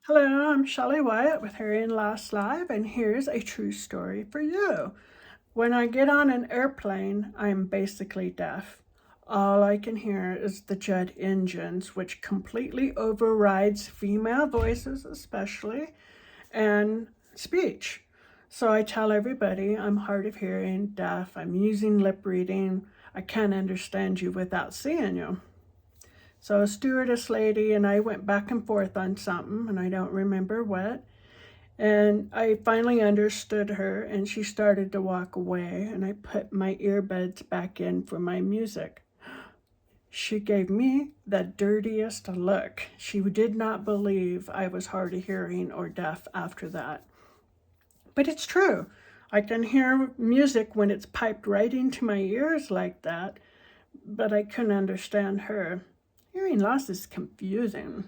Hello, I'm Shelley Wyatt with Hearing Loss Live, and here's a true story for you. When I get on an airplane, I'm basically deaf. All I can hear is the jet engines, which completely overrides female voices, especially, and speech. So I tell everybody I'm hard of hearing, deaf, I'm using lip reading, I can't understand you without seeing you. So a stewardess lady and I went back and forth on something, and I don't remember what. And I finally understood her, and she started to walk away, and I put my earbuds back in for my music. She gave me the dirtiest look. She did not believe I was hard of hearing or deaf after that. But it's true. I can hear music when it's piped right into my ears like that, but I couldn't understand her. Hearing loss is confusing.